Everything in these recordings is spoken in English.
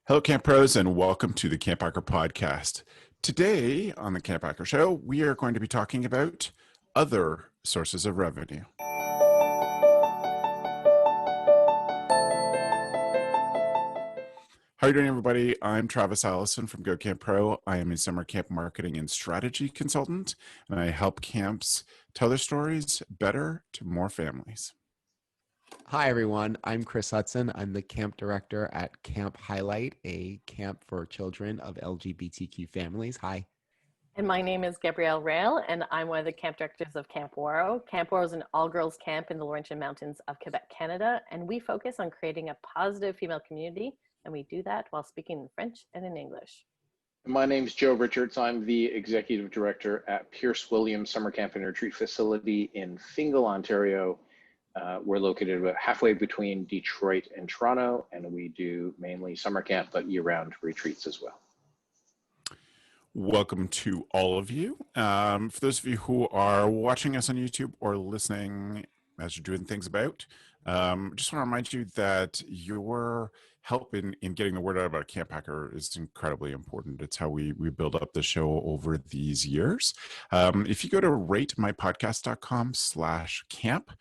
Hello, Camp Pros, and welcome to the CampHacker podcast. Today on the CampHacker Show, we are going to be talking about other sources of revenue. How are you doing, everybody? I'm Travis Allison from Go Camp Pro. I am a summer camp marketing and strategy consultant, and I help camps tell their stories better to more families. Hi, everyone. I'm Chris Hudson. I'm the camp director at Camp Highlight, a camp for children of LGBTQ families. Hi. And my name is Gabrielle Rail, and I'm one of the camp directors of Camp Waro. Camp Waro is an all-girls camp in the Laurentian Mountains of Quebec, Canada, and we focus on creating a positive female community, and we do that while speaking in French and in English. My name is Joe Richards. I'm the executive director at Pierce Williams Summer Camp and Retreat Facility in Fingal, Ontario. We're located about halfway between Detroit and Toronto, and we do mainly summer camp, but year-round retreats as well. Welcome to all of you. For those of you who are watching us on YouTube or listening as you're doing things about, just want to remind you that your help in getting the word out about CampHacker is incredibly important. It's how we build up the show over these years. If you go to ratemypodcast.com/camp,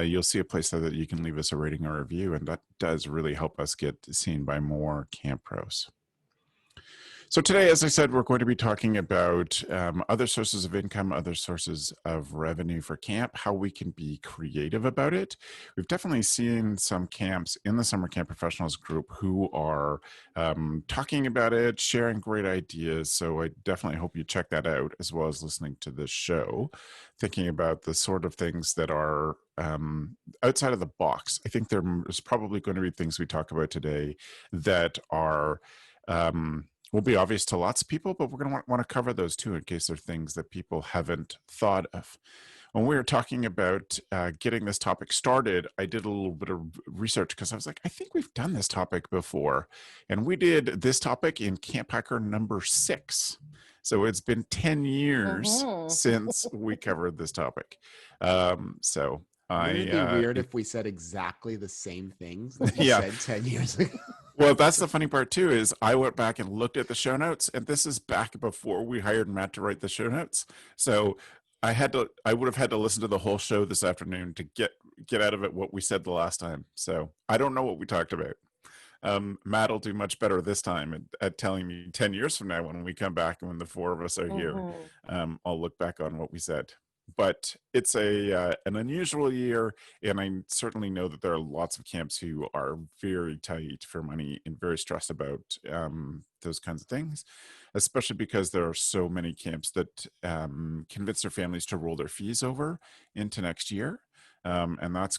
you'll see a place there that you can leave us a rating or review, and that does really help us get seen by more camp pros. So today, as I said, we're going to be talking about other sources of income, other sources of revenue for camp, how we can be creative about it. We've definitely seen some camps in the Summer Camp Professionals group who are talking about it, sharing great ideas. So I definitely hope you check that out, as well as listening to this show, thinking about the sort of things that are outside of the box. I think there's probably going to be things we talk about today that are will be obvious to lots of people, but we're going to want to cover those too in case they're things that people haven't thought of. When we were talking about getting this topic started, I did a little bit of research because I was like, I think we've done this topic before. And we did this topic in CampHacker number 6. So it's been 10 years since we covered this topic. Wouldn't it be weird if we said exactly the same things that we said 10 years ago? Well, that's the funny part too, is I went back and looked at the show notes, and this is back before we hired Matt to write the show notes. So I would have had to listen to the whole show this afternoon to get out of it what we said the last time. So I don't know what we talked about. Matt will do much better this time at telling me 10 years from now when we come back and when the four of us are here. I'll look back on what we said. But it's an unusual year, and I certainly know that there are lots of camps who are very tight for money and very stressed about those kinds of things, especially because there are so many camps that convince their families to roll their fees over into next year. And that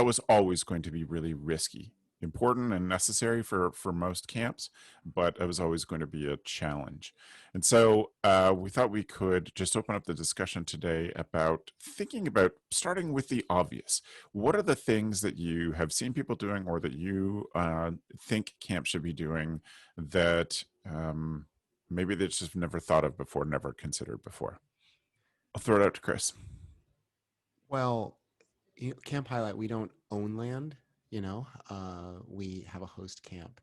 was always going to be really risky. Important and necessary for most camps, but it was always going to be a challenge. And so we thought we could just open up the discussion today about thinking about starting with the obvious. What are the things that you have seen people doing or that you think camp should be doing that maybe they just never thought of before, never considered before? I'll throw it out to Chris. Well, Camp Highlight, we don't own land. We have a host camp.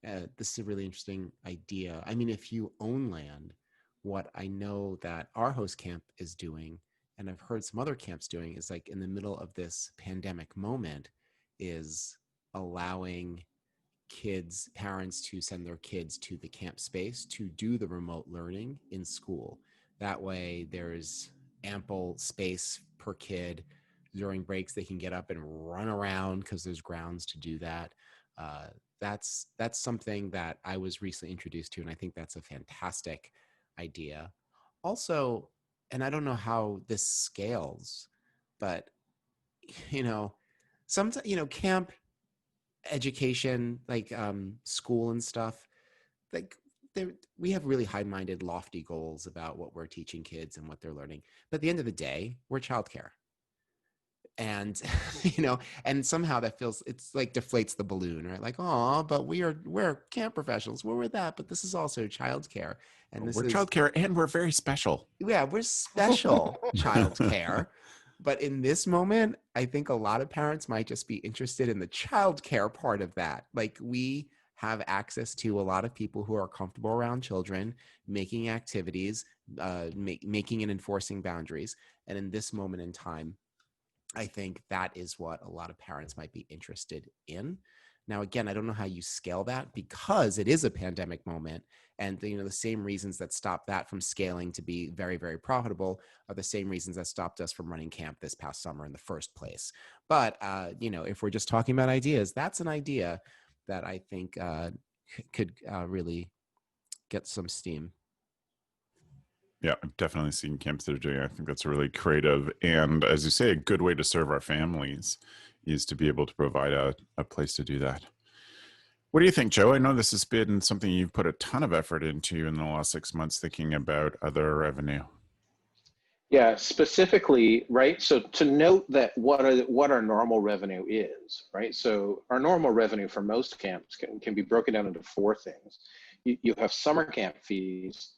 This is a really interesting idea. I mean, if you own land, what I know that our host camp is doing, and I've heard some other camps doing, is like in the middle of this pandemic moment, is allowing parents to send their kids to the camp space to do the remote learning in school. That way there's ample space per kid. During breaks, they can get up and run around because there's grounds to do that. That's something that I was recently introduced to, and I think that's a fantastic idea. Also, and I don't know how this scales, but sometimes camp education, like school and stuff, like we have really high-minded, lofty goals about what we're teaching kids and what they're learning. But at the end of the day, we're childcare. And and somehow that it's like deflates the balloon, right? Like, oh, but we're camp professionals, we're that, but this is also childcare, and we're childcare, and we're very special. Yeah, we're special childcare, But in this moment, I think a lot of parents might just be interested in the childcare part of that. Like, we have access to a lot of people who are comfortable around children, making activities, making and enforcing boundaries. And in this moment in time, I think that is what a lot of parents might be interested in. Now, again, I don't know how you scale that because it is a pandemic moment. And the same reasons that stop that from scaling to be very, very profitable are the same reasons that stopped us from running camp this past summer in the first place. But, if we're just talking about ideas, that's an idea that I think could really get some steam. Yeah, I've definitely seen camps that are doing it. I think that's really creative. And as you say, a good way to serve our families is to be able to provide a place to do that. What do you think, Joe? I know this has been something you've put a ton of effort into in the last 6 months, thinking about other revenue. Yeah, specifically, right? So to note that what our normal revenue is, right? So our normal revenue for most camps can be broken down into four things. You have summer camp fees.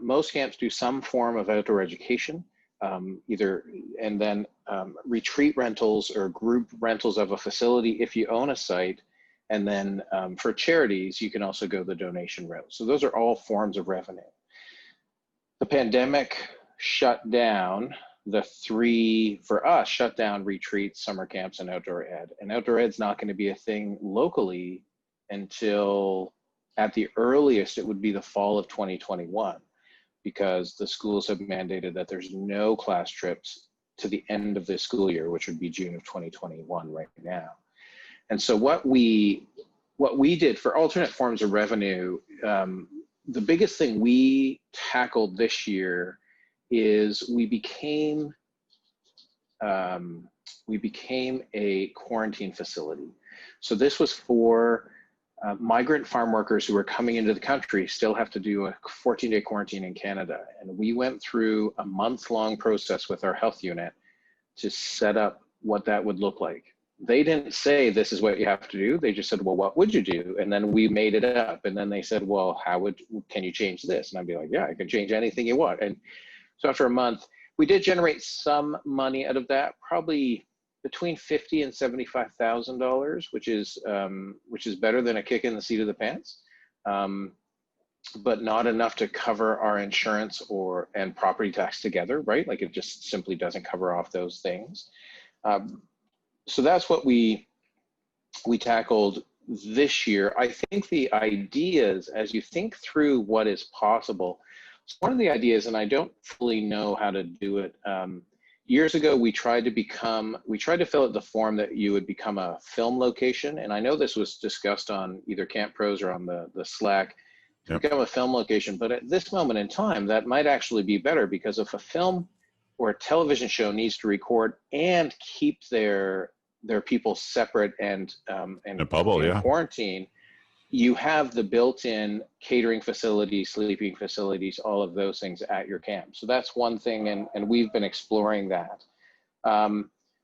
Most camps do some form of outdoor education, and then retreat rentals or group rentals of a facility if you own a site. And then for charities, you can also go the donation route. So those are all forms of revenue. The pandemic shut down shut down retreats, summer camps, and outdoor ed. And outdoor ed's not going to be a thing locally until, at the earliest, it would be the fall of 2021, because the schools have mandated that there's no class trips to the end of the school year, which would be June of 2021 right now. And so what we did for alternate forms of revenue, the biggest thing we tackled this year is we became a quarantine facility. So this was for migrant farm workers who are coming into the country, still have to do a 14-day quarantine in Canada. And we went through a month-long process with our health unit to set up what that would look like. They didn't say this is what you have to do. They just said, well, what would you do? And then we made it up. And then they said, well, can you change this? And I'd be like, yeah, I can change anything you want. And so after a month, we did generate some money out of that, probably between $50,000 and $75,000, which is better than a kick in the seat of the pants, but not enough to cover our insurance and property tax together, right? Like, it just simply doesn't cover off those things. So that's what we tackled this year. I think the ideas, as you think through what is possible, so one of the ideas, and I don't fully know how to do it, years ago, we tried to fill out the form that you would become a film location. And I know this was discussed on either Camp Pros or on the Slack, to become a film location. But at this moment in time, that might actually be better, because if a film or a television show needs to record and keep their people separate and a bubble, in quarantine, you have the built-in catering facilities, sleeping facilities, all of those things at your camp. So that's one thing, and we've been exploring that.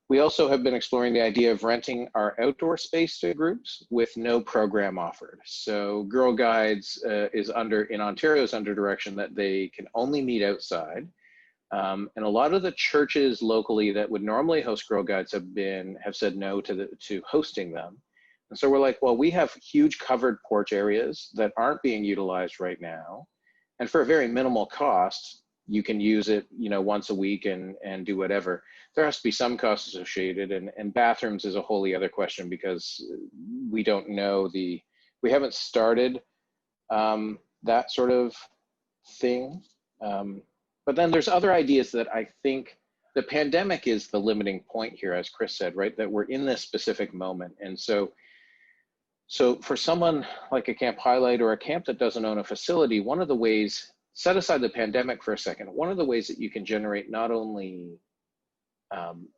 We also have been exploring the idea of renting our outdoor space to groups with no program offered. So Girl Guides in Ontario is under direction that they can only meet outside. And a lot of the churches locally that would normally host Girl Guides have said no to hosting them. And so we're like, well, we have huge covered porch areas that aren't being utilized right now. And for a very minimal cost, you can use it, once a week and do whatever. There has to be some cost associated, and bathrooms is a wholly other question, because we don't know we haven't started that sort of thing. But then there's other ideas that I think the pandemic is the limiting point here, as Chris said, right? That we're in this specific moment. And so for someone like a Camp Highlight or a camp that doesn't own a facility, one of the ways, set aside the pandemic for a second, one of the ways that you can generate not only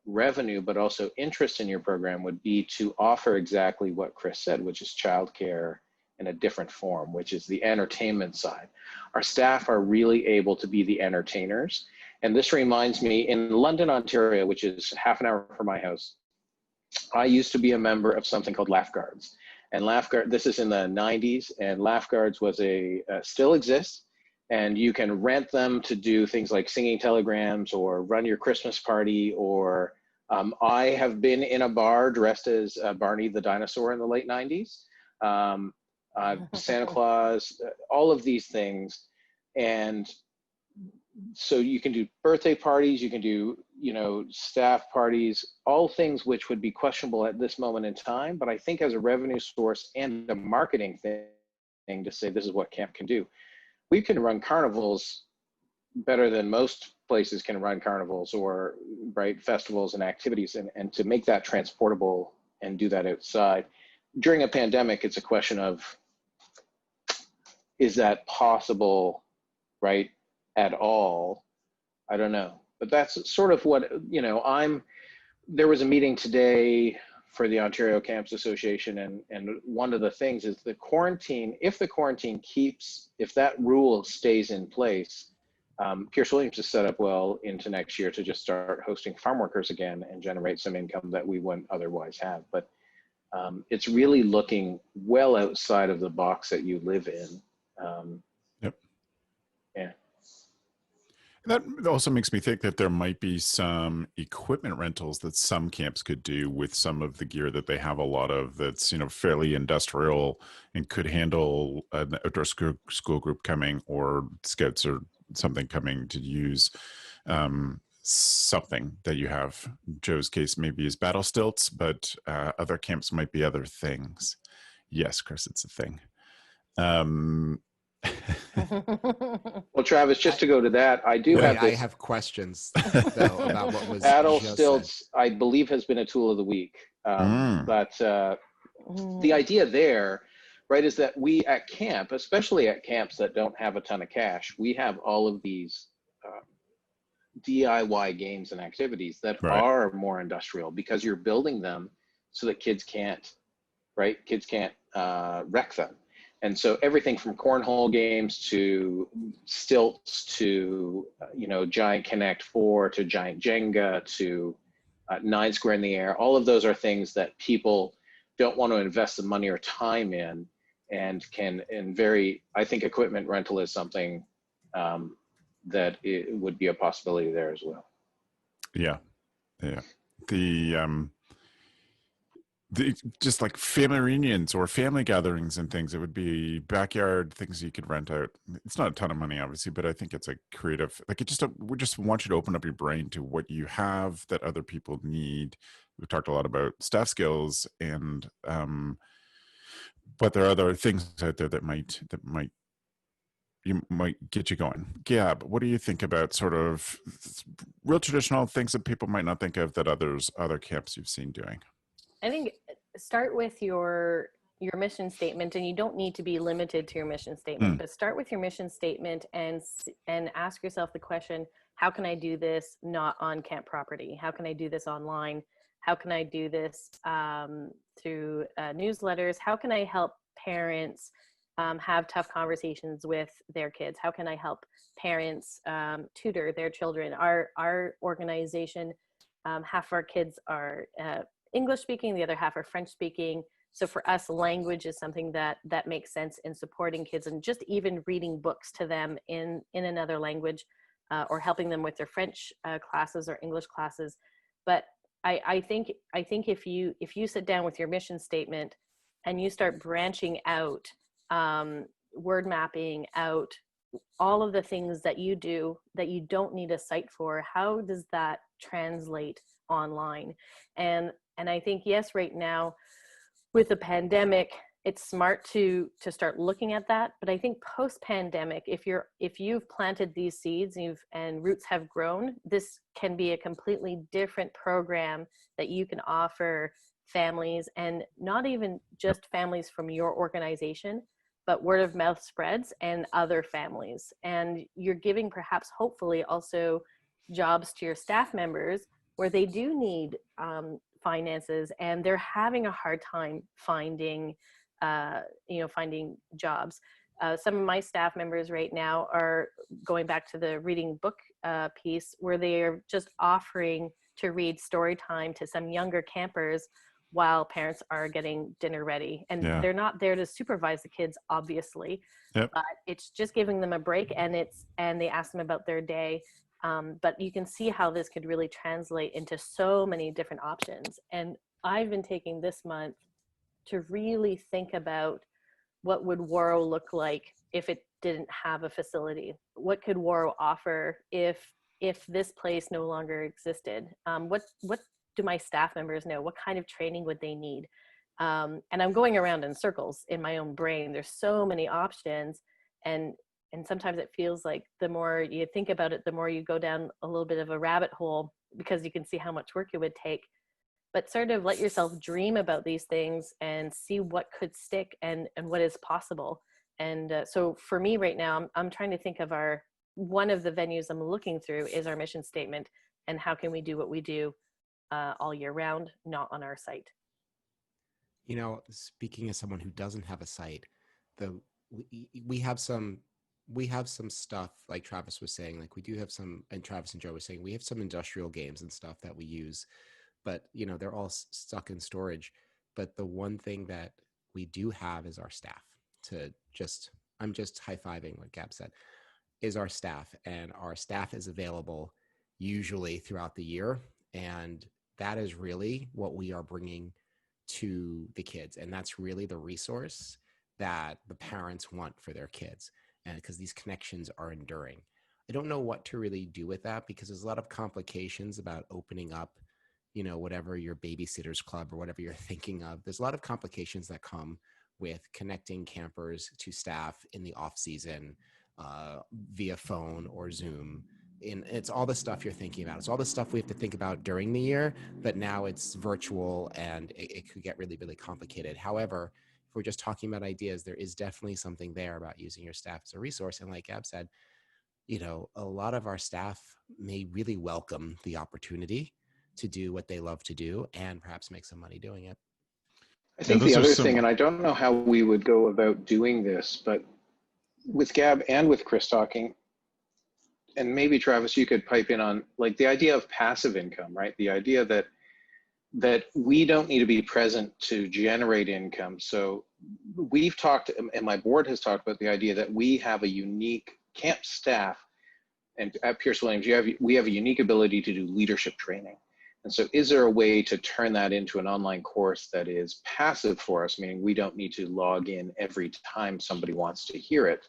revenue, but also interest in your program would be to offer exactly what Chris said, which is childcare in a different form, which is the entertainment side. Our staff are really able to be the entertainers. And this reminds me, in London, Ontario, which is half an hour from my house, I used to be a member of something called Laugh Guards. And this is in the 90s, and Laugh Guards was still exists. And you can rent them to do things like singing telegrams or run your Christmas party. Or I have been in a bar dressed as Barney the dinosaur in the late 90s. Santa Claus, all of these things. And so you can do birthday parties, you can do, you know, staff parties, all things which would be questionable at this moment in time. But I think as a revenue source and a marketing thing to say this is what camp can do, we can run carnivals better than most places can run carnivals, or right, festivals and activities, and to make that transportable and do that outside. During a pandemic, it's a question of, is that possible, right, at all? I don't know. But that's sort of what, you know, there was a meeting today for the Ontario Camps Association, and one of the things is the quarantine, if the quarantine if that rule stays in place, Pierce Williams is set up well into next year to just start hosting farm workers again and generate some income that we wouldn't otherwise have. But it's really looking well outside of the box that you live in. Yep. Yeah. That also makes me think that there might be some equipment rentals that some camps could do with some of the gear that they have a lot of that's, you know, fairly industrial and could handle an outdoor school group coming, or scouts or something coming to use something that you have. Joe's case maybe is battle stilts, but other camps might be other things. Yes, Chris, it's a thing. Well, Travis, just to go to that, I do have this. I have questions though about what was Battle just stilts, said. I believe, has been a tool of the week. But the idea there, right, is that we at camp, especially at camps that don't have a ton of cash, we have all of these DIY games and activities that are more industrial, because you're building them so that kids can't, right? Kids can't wreck them. And so everything from cornhole games to stilts to, you know, giant Connect 4 to giant Jenga to 9 square in the air, all of those are things that people don't want to invest the money or time in, and I think equipment rental is something that it would be a possibility there as well. Yeah. The just like family reunions or family gatherings and things, it would be backyard things you could rent out. It's not a ton of money, obviously, but I think it's a creative, like we just want you to open up your brain to what you have that other people need. We've talked a lot about staff skills, and but there are other things out there that might get you going. Gab, what do you think about sort of real traditional things that people might not think of that other camps you've seen doing? I think start with your mission statement, and you don't need to be limited to your mission statement, but start with your mission statement and ask yourself the question, how can I do this not on camp property? How can I do this online? How can I do this through newsletters? How can I help parents have tough conversations with their kids? How can I help parents tutor their children? Our organization, half of our kids are English speaking, the other half are French speaking. So for us, language is something that makes sense in supporting kids, and just even reading books to them in another language, or helping them with their French classes or English classes. But I think if you sit down with your mission statement and you start branching out, word mapping out all of the things that you do that you don't need a site for, how does that translate online? And I think, yes, right now with the pandemic, it's smart to start looking at that. But I think post-pandemic, if you've planted these seeds and roots have grown, this can be a completely different program that you can offer families, and not even just families from your organization, but word of mouth spreads and other families. And you're giving perhaps hopefully also jobs to your staff members where they do need finances, and they're having a hard time finding jobs. Some of my staff members right now are going back to the reading book piece, where they are just offering to read story time to some younger campers while parents are getting dinner ready. And Yeah. they're not there to supervise the kids, obviously, Yep. but it's just giving them a break, and they ask them about their day. But you can see how this could really translate into so many different options. And I've been taking this month to really think about what would Waro look like if it didn't have a facility. What could Waro offer if this place no longer existed? What do my staff members know? What kind of training would they need? And I'm going around in circles in my own brain. There's so many options, and sometimes it feels like the more you think about it, the more you go down a little bit of a rabbit hole, because you can see how much work it would take. But sort of let yourself dream about these things and see what could stick and what is possible. And so for me right now, I'm trying to think of one of the venues I'm looking through is our mission statement, and how can we do what we do all year round, not on our site. You know, speaking as someone who doesn't have a site, we have some stuff, like Travis was saying, like we do have some, and Travis and Joe were saying, we have some industrial games and stuff that we use, but you know, they're all stuck in storage. But the one thing that we do have is our staff. I'm just high-fiving what Gab said, is our staff, and our staff is available usually throughout the year. And that is really what we are bringing to the kids. And that's really the resource that the parents want for their kids. And because these connections are enduring. I don't know what to really do with that, because there's a lot of complications about opening up, you know, whatever your babysitters club or whatever you're thinking of. There's a lot of complications that come with connecting campers to staff in the off season via phone or Zoom. And it's all the stuff you're thinking about. It's all the stuff we have to think about during the year, but now it's virtual, and it could get really, really complicated. However, if we're just talking about ideas, there is definitely something there about using your staff as a resource. And like Gab said, you know, a lot of our staff may really welcome the opportunity to do what they love to do and perhaps make some money doing it. I think the other thing, and I don't know how we would go about doing this, but with Gab and with Chris talking, and maybe Travis, you could pipe in on like the idea of passive income, right? The idea that we don't need to be present to generate income. So we've talked, and my board has talked about the idea that we have a unique camp staff, and at Pierce Williams, we have a unique ability to do leadership training. And so is there a way to turn that into an online course that is passive for us, meaning we don't need to log in every time somebody wants to hear it?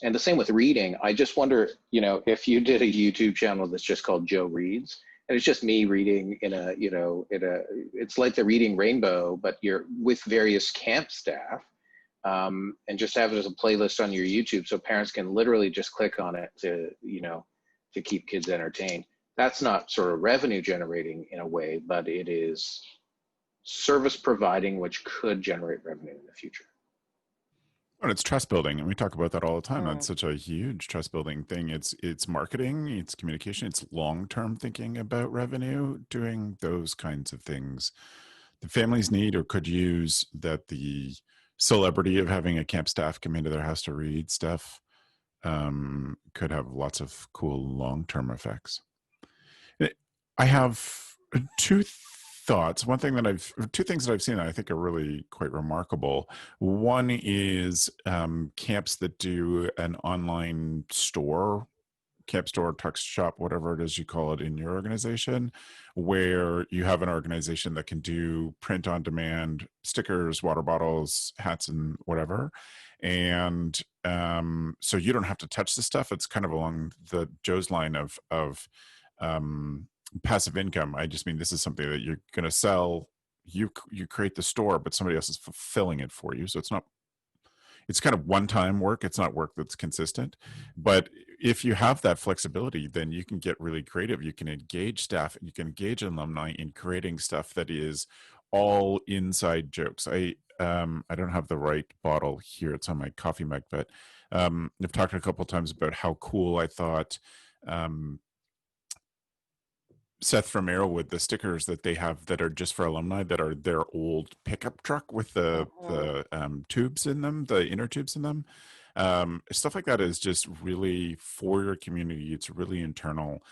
And the same with reading. I just wonder, you know, if you did a YouTube channel that's just called Joe Reads, and it's just me reading it's like the Reading Rainbow, but you're with various camp staff, and just have it as a playlist on your YouTube, so parents can literally just click on it to keep kids entertained. That's not sort of revenue generating in a way, but it is service providing, which could generate revenue in the future. And it's trust building, and we talk about that all the time. That's such a huge trust building thing. It's marketing, it's communication, it's long-term thinking about revenue, doing those kinds of things the families need or could use, that the celebrity of having a camp staff come into their house to read stuff could have lots of cool long-term effects. I have two things that I've seen that I think are really quite remarkable. One is camps that do an online store, camp store, tux shop, whatever it is you call it in your organization, where you have an organization that can do print on demand, stickers, water bottles, hats, and whatever. And so you don't have to touch the stuff. It's kind of along the Joe's line of passive income. I just mean, this is something that you're going to sell. You create the store, but somebody else is fulfilling it for you. So it's kind of one-time work. It's not work that's consistent. But if you have that flexibility, then you can get really creative. You can engage staff, you can engage alumni in creating stuff that is all inside jokes. I don't have the right bottle here. It's on my coffee mug, but I've talked a couple of times about how cool I thought Seth from Arrowwood, the stickers that they have that are just for alumni, that are their old pickup truck with the tubes in them, the inner tubes in them. Stuff like that is just really for your community. It's really internal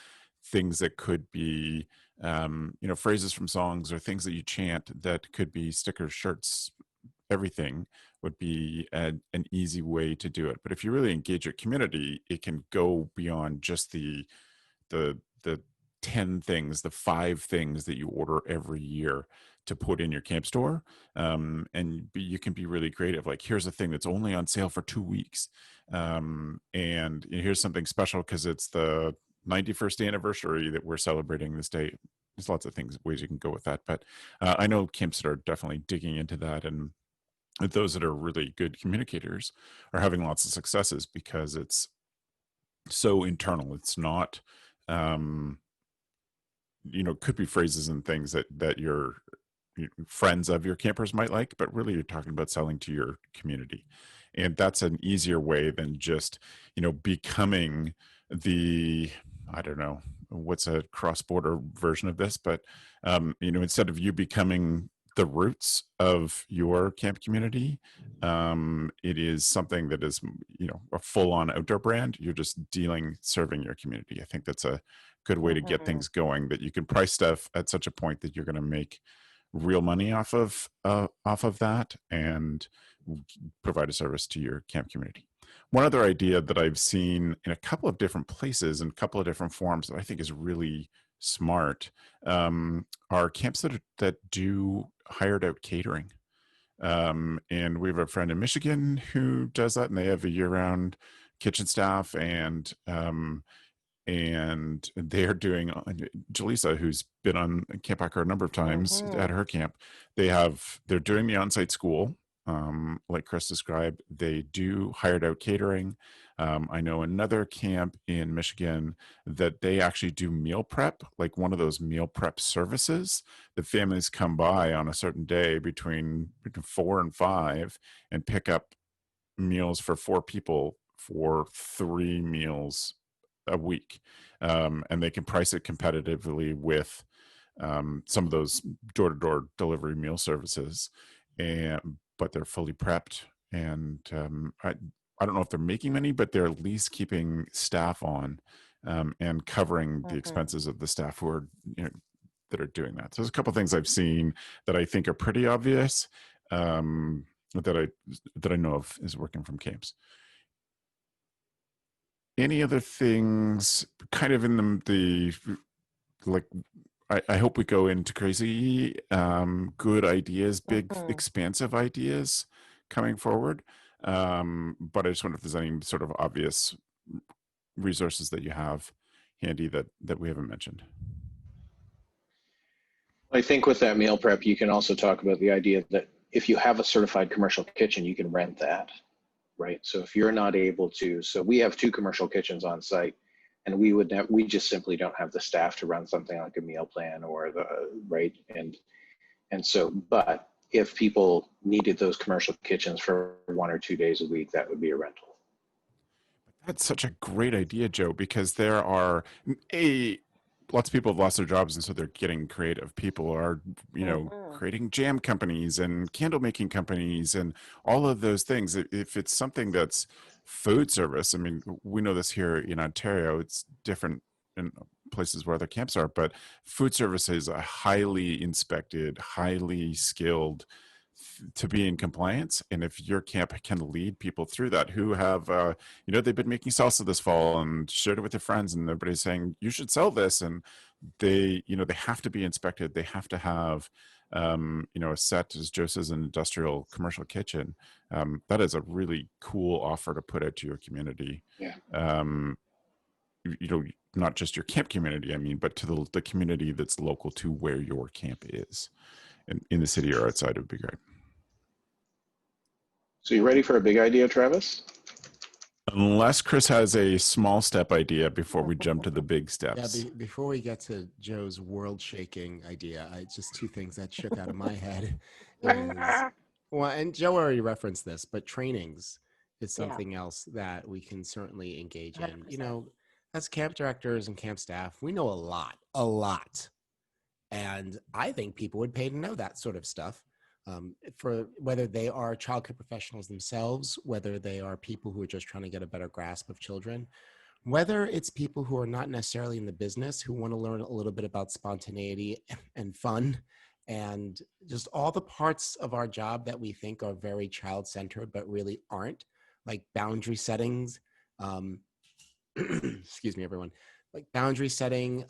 things that could be phrases from songs or things that you chant that could be stickers, shirts, everything would be an easy way to do it. But if you really engage your community, it can go beyond just the 10 things, the 5 things that you order every year to put in your camp store. You can be really creative. Like, here's a thing that's only on sale for 2 weeks. And here's something special because it's the 91st anniversary that we're celebrating this day. There's lots of ways you can go with that. But I know camps that are definitely digging into that. And those that are really good communicators are having lots of successes because it's so internal. It's not, could be phrases and things that your friends of your campers might like, but really you're talking about selling to your community. And that's an easier way than just, becoming I don't know, what's a cross-border version of this, but, instead of you becoming the roots of your camp community, it is something that is, a full-on outdoor brand. You're just serving your community. I think that's a good way to get things going, that you can price stuff at such a point that you're going to make real money off of that and provide a service to your camp community. One other idea that I've seen in a couple of different places and a couple of different forms that I think is really smart, are camps that do hired out catering. And we have a friend in Michigan who does that, and they have a year-round kitchen staff, and they're doing, Jalisa, who's been on CampHacker a number of times at her camp, they're doing the on-site school, like Chris described. They do hired out catering. I know another camp in Michigan that they actually do meal prep, like one of those meal prep services. The families come by on a certain day between 4 and 5 and pick up meals for 4 people for 3 meals a week. And they can price it competitively with some of those door-to-door delivery meal services, but they're fully prepped. And I don't know if they're making money, but they're at least keeping staff on, and covering the expenses of the staff who are, that are doing that. So there's a couple of things I've seen that I think are pretty obvious, that I know of is working from camps. Any other things kind of in the like, I hope we go into crazy good ideas, big expansive ideas coming forward. But I just wonder if there's any sort of obvious resources that you have handy that we haven't mentioned. I think with that meal prep, you can also talk about the idea that if you have a certified commercial kitchen, you can rent that, right? So if you're not able to, so we have 2 commercial kitchens on site, and we just simply don't have the staff to run something like a meal plan or right. And so, but if people needed those commercial kitchens for 1 or 2 days a week, that would be a rental. That's such a great idea, Joe, because there are lots of people have lost their jobs, and so they're getting creative. People are, creating jam companies and candle making companies and all of those things. If it's something that's food service, I mean, we know this here in Ontario, it's different in places where other camps are, but food service is a highly inspected, highly skilled to be in compliance. And if your camp can lead people through that who have, they've been making salsa this fall and shared it with their friends, and everybody's saying, you should sell this. And they have to be inspected. They have to have, a set, as Joe says, an industrial commercial kitchen. That is a really cool offer to put out to your community. Yeah. Not just your camp community, I mean, but to the community that's local to where your camp is, in the city or outside, would be great. So you ready for a big idea, Travis? Unless Chris has a small step idea before we jump to the big steps. Yeah, before we get to Joe's world-shaking idea, just 2 things that shook out of my head is, well, and Joe already referenced this, but trainings is something else that we can certainly engage in. 100%. As camp directors and camp staff, we know a lot. And I think people would pay to know that sort of stuff. For whether they are childcare professionals themselves, whether they are people who are just trying to get a better grasp of children, whether it's people who are not necessarily in the business, who want to learn a little bit about spontaneity and fun and just all the parts of our job that we think are very child-centered but really aren't, like boundary settings, um, excuse me, everyone, like boundary setting.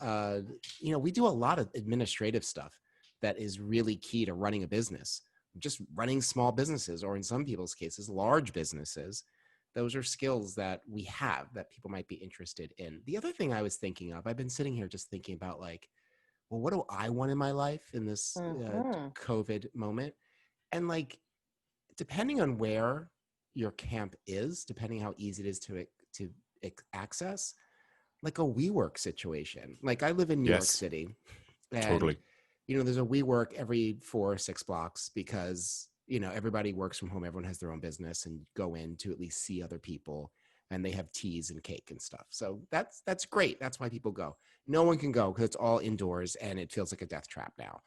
We do a lot of administrative stuff that is really key to running a business, just running small businesses, or in some people's cases, large businesses. Those are skills that we have that people might be interested in. The other thing I was thinking of, I've been sitting here just thinking about, like, well, what do I want in my life in this COVID moment? And like, depending on where your camp is, depending how easy it is to access, like a WeWork situation. Like, I live in New York City, and Totally. there's a WeWork every 4 or 6 blocks because everybody works from home. Everyone has their own business, and go in to at least see other people, and they have teas and cake and stuff. So that's great. That's why people go. No one can go because it's all indoors and it feels like a death trap now.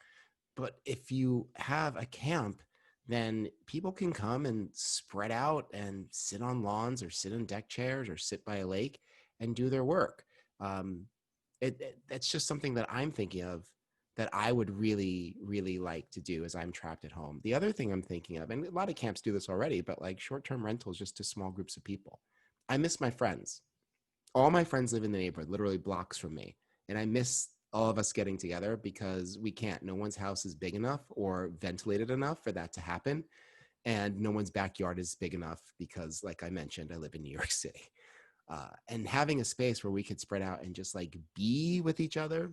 But if you have a camp, then people can come and spread out and sit on lawns or sit in deck chairs or sit by a lake and do their work. That's just something that I'm thinking of that I would really, really like to do as I'm trapped at home. The other thing I'm thinking of, and a lot of camps do this already, but like short-term rentals just to small groups of people. I miss my friends. All my friends live in the neighborhood, literally blocks from me. And I miss all of us getting together because we can't. No one's house is big enough or ventilated enough for that to happen. And no one's backyard is big enough because, like I mentioned, I live in New York City. And having a space where we could spread out and just like be with each other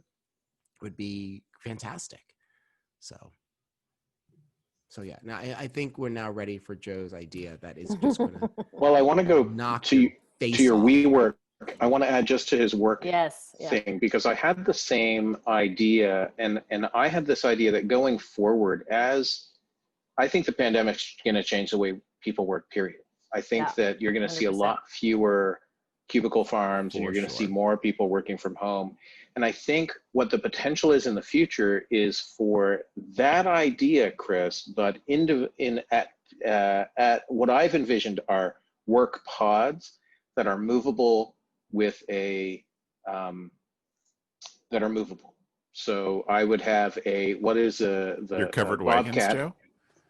would be fantastic. So yeah. Now I think we're now ready for Joe's idea that is just going to Well, I want to go knock to your off. WeWork. I want to add just to his work Yes. Yeah. thing, because I had the same idea, and I had this idea that going forward, as I think the pandemic's going to change the way people work, period. I think that you're going to see a 100%. lot fewer cubicle farms, and you're going to see more people working from home. And I think what the potential is in the future is for that idea, Chris, but at what I've envisioned are work pods that are movable with that are movable. So I would have Your covered wagons, Bobcat. Joe?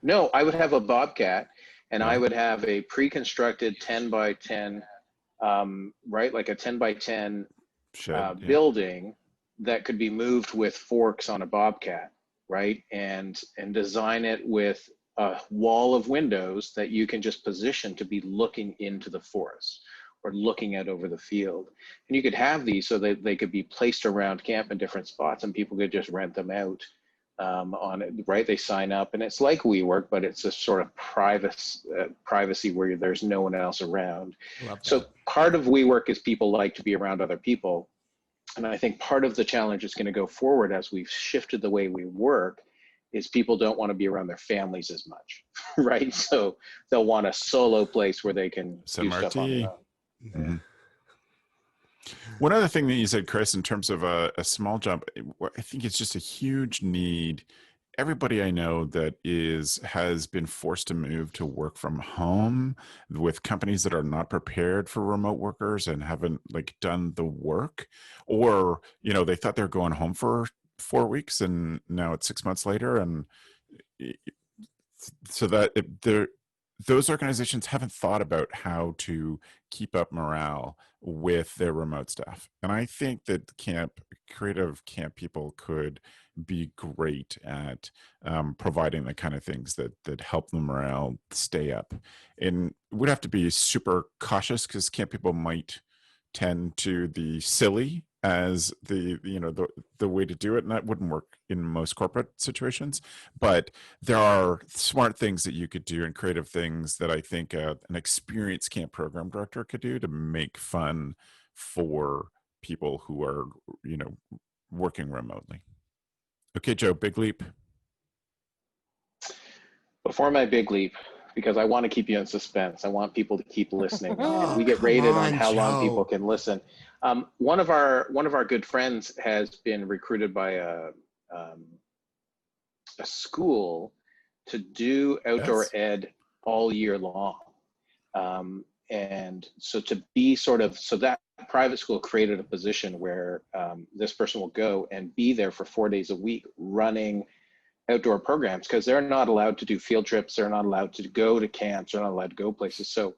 No, I would have a Bobcat, and I Yeah. would have a pre-constructed 10 by 10, right, like a 10 by 10 building that could be moved with forks on a Bobcat, right, and design it with a wall of windows that you can just position to be looking into the forest or looking out over the field. And you could have these so that they could be placed around camp in different spots, and people could just rent them out on it, right? They sign up, and it's like WeWork, but it's a sort of privacy where there's no one else around. So part of WeWork is people like to be around other people. And I think part of the challenge is going to go forward as we've shifted the way we work is people don't want to be around their families as much, right? So they'll want a solo place where they can do stuff on their own. Mm-hmm. One other thing that you said, Chris, in terms of a small jump, I think it's just a huge need. Everybody I know that has been forced to move to work from home with companies that are not prepared for remote workers and haven't like done the work, or they thought they were going home for 4 weeks and now it's 6 months later, and so that those organizations haven't thought about how to keep up morale with their remote staff. And I think that creative camp people could be great at providing the kind of things that help the morale stay up. And we'd have to be super cautious because camp people might tend to the silly as the way to do it, and that wouldn't work in most corporate situations. But there are smart things that you could do and creative things that I think an experienced camp program director could do to make fun for people who are working remotely. Okay, Joe, big leap. Before my big leap, because I want to keep you in suspense, I want people to keep listening. Oh, we get rated on how Joe. long people can listen. One of our good friends has been recruited by a school to do outdoor ed all year long. and so to be sort of, so that private school created a position where this person will go and be there for 4 days a week running outdoor programs, because they're not allowed to do field trips, they're not allowed to go to camps, they're not allowed to go places. So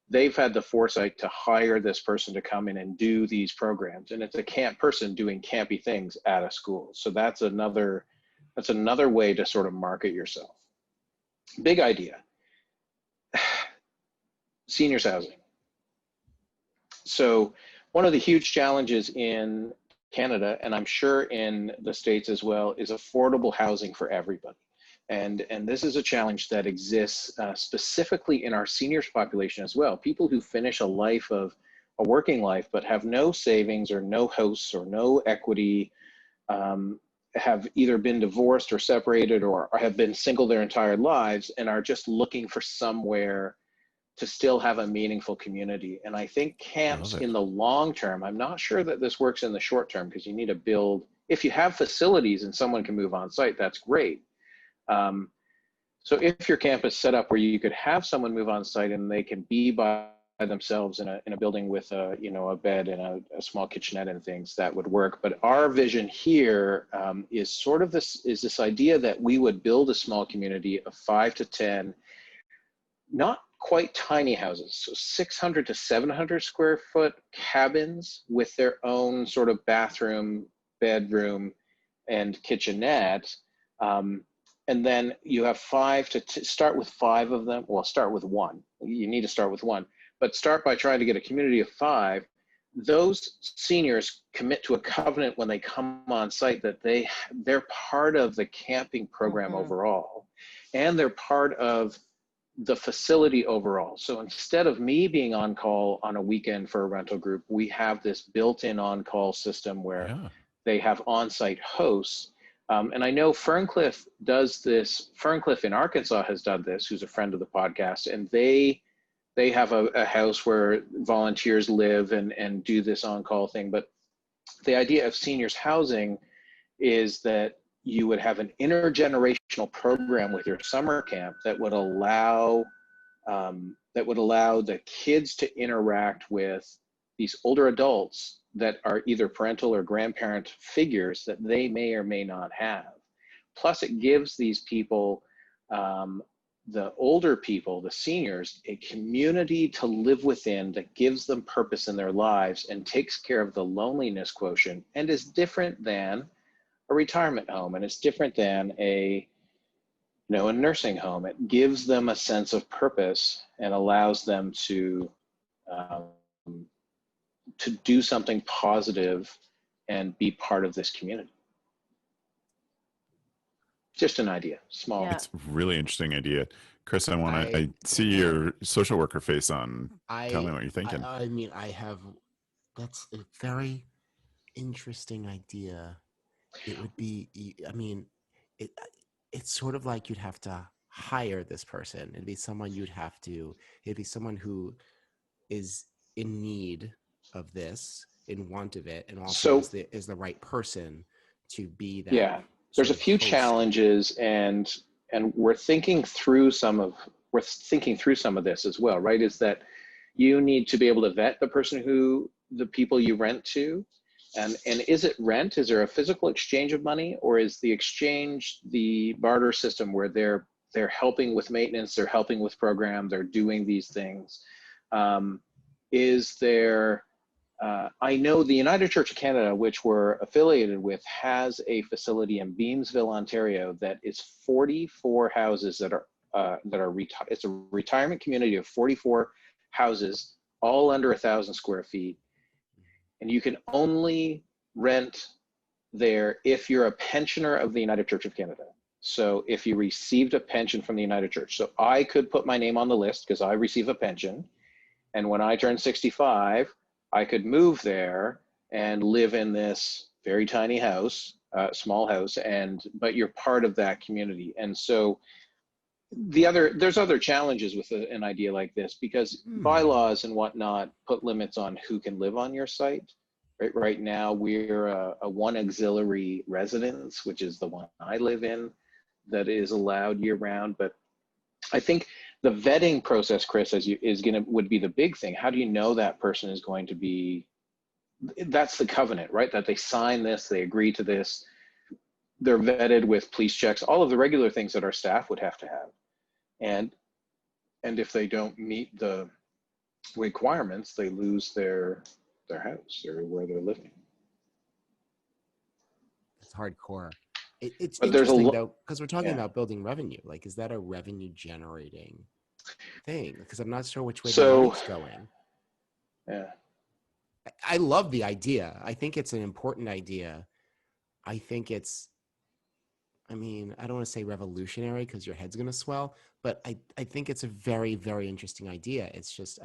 they've had the foresight to hire this person to come in and do these programs, and it's a camp person doing campy things at a school. So that's another way to sort of market yourself. Big idea. Seniors housing. So one of the huge challenges in Canada, and I'm sure in the States as well, is affordable housing for everybody. And this is a challenge that exists specifically in our seniors population as well. People who finish a working life, but have no savings or no house or no equity, have either been divorced or separated or have been single their entire lives and are just looking for somewhere to still have a meaningful community. And I think camps in the long term, I'm not sure that this works in the short term, because you need to build, if you have facilities and someone can move on site, that's great. So if your camp is set up where you could have someone move on site and they can be by themselves in a building with a bed and a small kitchenette and things, that would work. But our vision here is sort of this idea that we would build a small community of 5 to 10, not quite tiny houses, so 600 to 700 square foot cabins with their own sort of bathroom, bedroom, and kitchenette. And then you have start with 5 of them. Well, start with 1. You need to start with 1, but start by trying to get a community of 5. Those seniors commit to a covenant when they come on site that they're part of the camping program overall, and they're part of the facility overall. So instead of me being on call on a weekend for a rental group, we have this built-in on-call system where they have on-site hosts. And I know Ferncliff does this. Ferncliff in Arkansas has done this, who's a friend of the podcast, and they have a house where volunteers live and do this on-call thing. But the idea of seniors housing is that you would have an intergenerational program with your summer camp that would allow the kids to interact with these older adults that are either parental or grandparent figures that they may or may not have. Plus, it gives these people, the older people, the seniors, a community to live within that gives them purpose in their lives and takes care of the loneliness quotient, and is different than a retirement home, and it's different than a nursing home. It gives them a sense of purpose and allows them to do something positive and be part of this community. Just an idea, small. It's a really interesting idea. Chris, I see your social worker face on. Tell me what you're thinking. I mean, that's a very interesting idea. It would be, I mean, it's sort of like you'd have to hire this person. It'd be someone who is in need of this, in want of it, and also is the right person to be that. Yeah, there's a few challenges, and we're thinking through some of this as well, right? Is that you need to be able to vet the people you rent to. And is it rent? Is there a physical exchange of money, or is the exchange the barter system where they're helping with maintenance, they're helping with program, they're doing these things? Is there? I know the United Church of Canada, which we're affiliated with, has a facility in Beamsville, Ontario, that is 44 houses that are it's a retirement community of 44 houses, all under 1,000 square feet. And you can only rent there if you're a pensioner of the United Church of Canada. So if you received a pension from the United Church. So I could put my name on the list because I receive a pension. And when I turn 65, I could move there and live in this very tiny house, small house, but you're part of that community. And so there's other challenges with an idea like this, because bylaws and whatnot put limits on who can live on your site. Right now, we're a one auxiliary residence, which is the one I live in, that is allowed year round. But I think the vetting process, Chris, would be the big thing. How do you know that person is going to be, that's the covenant, right? That they sign this, they agree to this, they're vetted with police checks, all of the regular things that our staff would have to have. And if they don't meet the requirements, they lose their house or where they're living. It's hardcore. It's But there's interesting though, because we're talking yeah. about building revenue. Like, is that a revenue generating thing? Because I'm not sure which way the So money's going. yeah. I love the idea. I think it's an important idea. I think it's, I mean, I don't want to say revolutionary because your head's going to swell, but I think it's a very, very interesting idea. It's just,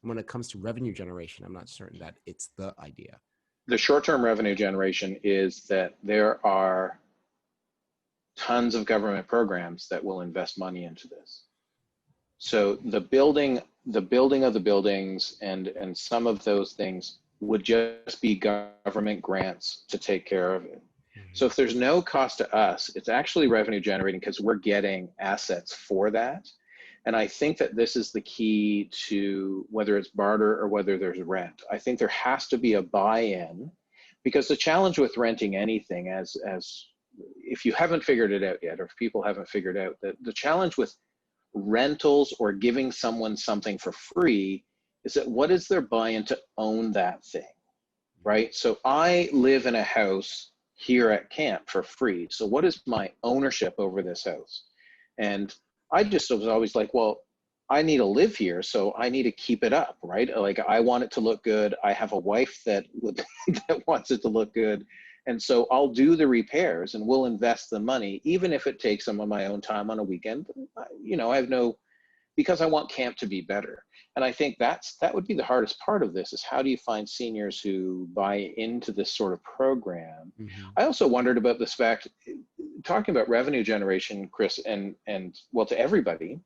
when it comes to revenue generation, I'm not certain that it's the idea. The short-term revenue generation is that there are tons of government programs that will invest money into this. So the building of the buildings and some of those things would just be government grants to take care of it. So if there's no cost to us, it's actually revenue generating because we're getting assets for that. And I think that this is the key to whether it's barter or whether there's rent. I think there has to be a buy-in, because the challenge with renting anything, as if you haven't figured it out yet, or if people haven't figured out, that the challenge with rentals or giving someone something for free is that what is their buy-in to own that thing, right? So I live in a house here at camp for free. So what is my ownership over this house? And I just was always like, well, I need to live here, so I need to keep it up, right? Like, I want it to look good. I have a wife that that wants it to look good. And so I'll do the repairs and we'll invest the money, even if it takes some of my own time on a weekend. You know, I have no, because I want camp to be better. And I think that would be the hardest part of this, is how do you find seniors who buy into this sort of program? Mm-hmm. I also wondered about this fact, talking about revenue generation, Chris, and well, to everybody,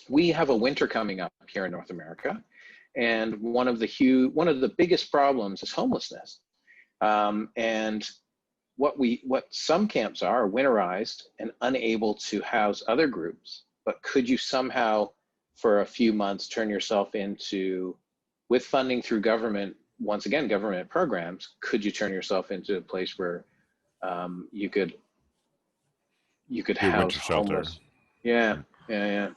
we have a winter coming up here in North America. And one of the biggest problems is homelessness. And what some camps are winterized and unable to house other groups, but could you somehow for a few months turn yourself into, with funding through government, once again, government programs, could you turn yourself into a place where you could house homeless? Yeah. And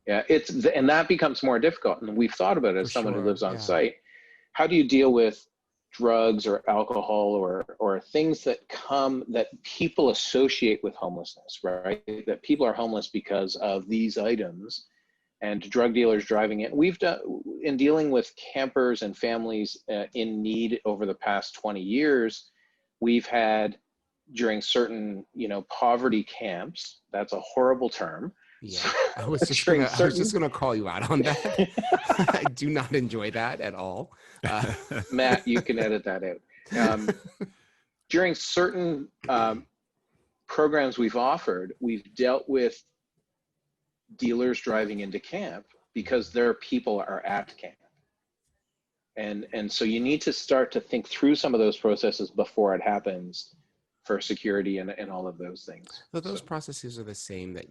that becomes more difficult. And we've thought about it as someone who lives on site. How do you deal with drugs or alcohol or things that people associate with homelessness, right? That people are homeless because of these items, and drug dealers driving it. We've done, in dealing with campers and families in need over the past 20 years, we've had, during certain, poverty camps, that's a horrible term. Yeah, I was just gonna call you out on that. I do not enjoy that at all. Matt, you can edit that out. During certain programs we've offered, we've dealt with dealers driving into camp because their people are at camp. And so you need to start to think through some of those processes before it happens, for security and all of those things. So those processes are the same that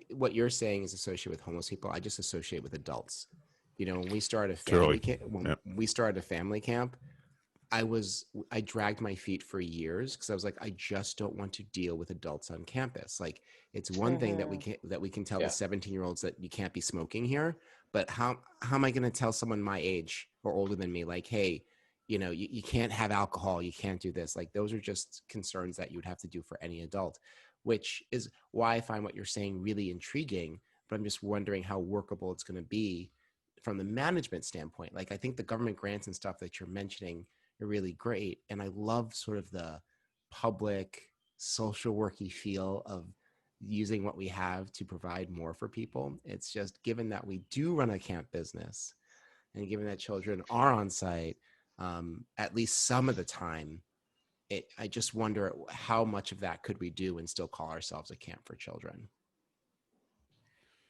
what you're saying is associated with homeless people. I just associate with adults. When we started we started a family camp, I dragged my feet for years because I was like, I just don't want to deal with adults on campus. Like, it's one thing that we can tell the 17-year-olds that you can't be smoking here, but how am I going to tell someone my age or older than me, like, hey, you can't have alcohol, you can't do this. Like, those are just concerns that you would have to do for any adult, which is why I find what you're saying really intriguing. But I'm just wondering how workable it's going to be from the management standpoint. Like, I think the government grants and stuff that you're mentioning are really great. And I love sort of the public social worky feel of using what we have to provide more for people. It's just, given that we do run a camp business and given that children are on site, at least some of the time, I just wonder how much of that could we do and still call ourselves a camp for children.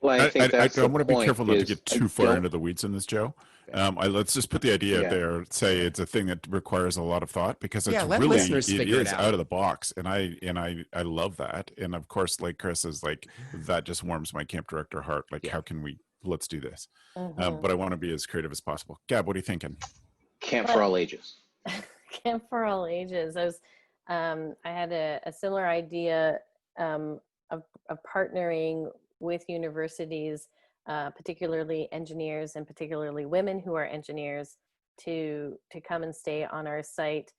Well, I think that's I the want to be point. careful not to Is get I too far don't. into the weeds in this, Joe. Let's just put the idea out Yeah. there. Say it's a thing that requires a lot of thought because Yeah, it's let really listeners it figure it is out. out of the box, and I love that. And of course, like Chris is like that just warms my camp director heart. Like, Yeah. how can we? Let's do this. Mhm. But I want to be as creative as possible. Gab, what are you thinking? Camp Well, for all ages. Camp for all ages. I had a similar idea of partnering with universities, particularly engineers and particularly women who are engineers, to come and stay on our site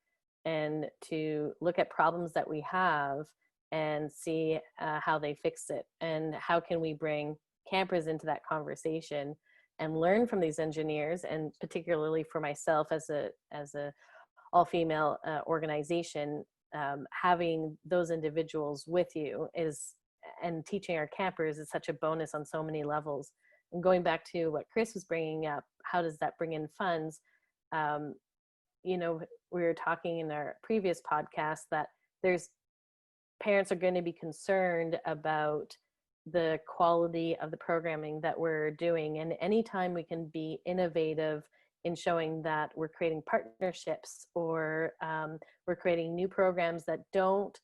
and to look at problems that we have and see how they fix it, and how can we bring campers into that conversation and learn from these engineers. And particularly for myself as a all-female organization, having those individuals with you is, and teaching our campers is such a bonus on so many levels. And going back to what Chris was bringing up, how does that bring in funds? You know, we were talking in our previous podcast that there's parents are going to be concerned about the quality of the programming that we're doing. And anytime we can be innovative in showing that we're creating partnerships, or we're creating new programs that don't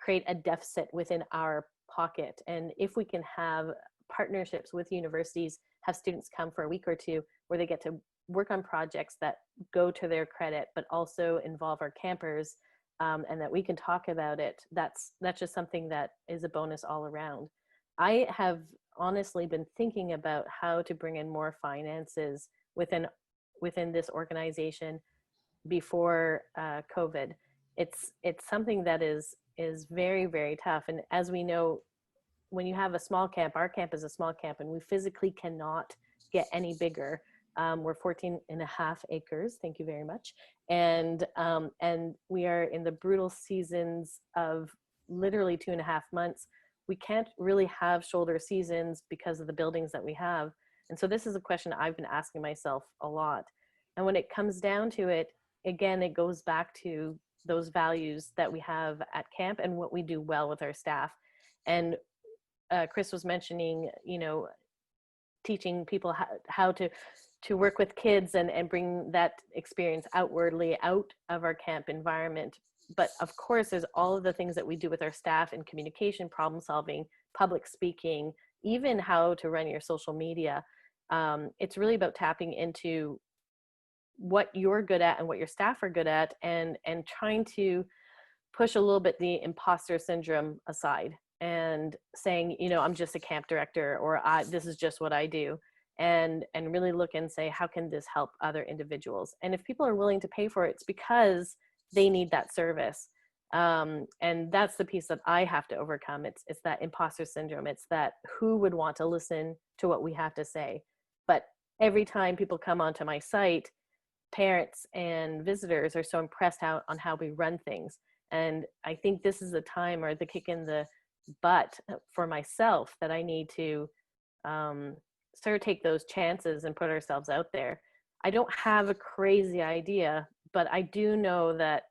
create a deficit within our pocket. And if we can have partnerships with universities, have students come for a week or two where they get to work on projects that go to their credit, but also involve our campers, and that we can talk about it, that's just something that is a bonus all around. I have honestly been thinking about how to bring in more finances within this organization before COVID. It's something that is very, very tough. And as we know, when you have a small camp, our camp is a small camp, and we physically cannot get any bigger. We're 14 and a half acres. Thank you very much. And we are in the brutal seasons of literally 2.5 months. We can't really have shoulder seasons because of the buildings that we have. And so this is a question I've been asking myself a lot. And when it comes down to it, again, it goes back to those values that we have at camp and what we do well with our staff. And Chris was mentioning, you know, teaching people how to work with kids and bring that experience outwardly out of our camp environment. But of course, there's all of the things that we do with our staff in communication, problem solving, public speaking, even how to run your social media. It's really about tapping into what you're good at and what your staff are good at, and trying to push a little bit the imposter syndrome aside and saying, you know, I'm just a camp director, or this is just what I do, and really look and say, how can this help other individuals? And if people are willing to pay for it, it's because they need that service. And that's the piece that I have to overcome. It's that imposter syndrome. It's that who would want to listen to what we have to say? But every time people come onto my site, parents and visitors are so impressed on how we run things. And I think this is the time, or the kick in the butt for myself, that I need to sort of take those chances and put ourselves out there. I don't have a crazy idea, but I do know that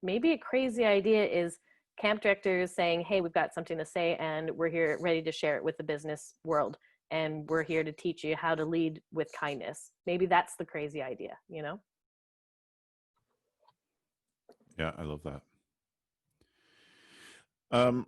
maybe a crazy idea is camp directors saying, hey, we've got something to say and we're here ready to share it with the business world. And we're here to teach you how to lead with kindness. Maybe that's the crazy idea, you know? Yeah, I love that.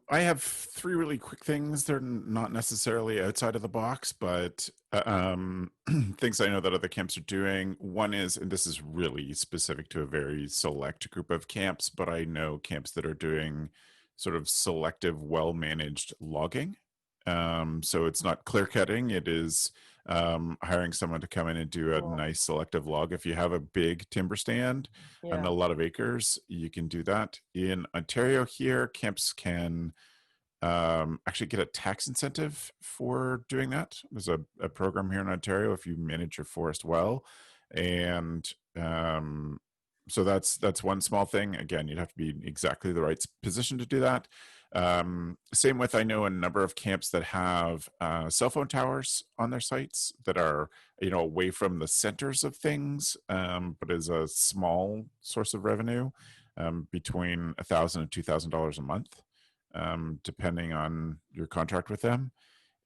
I have 3 really quick things. They're not necessarily outside of the box, but things I know that other camps are doing. One is, and this is really specific to a very select group of camps, but I know camps that are doing sort of selective, well-managed logging. So it's not clear cutting. It is hiring someone to come in and do a Cool. nice selective log. If you have a big timber stand and Yeah. a lot of acres, you can do that. In Ontario here, camps can actually get a tax incentive for doing that. There's a program here in Ontario if you manage your forest well. And so that's one small thing. Again, you'd have to be in exactly the right position to do that. Same with, I know a number of camps that have cell phone towers on their sites that are, you know, away from the centers of things, but is a small source of revenue, between $1,000 and $2,000 a month, depending on your contract with them.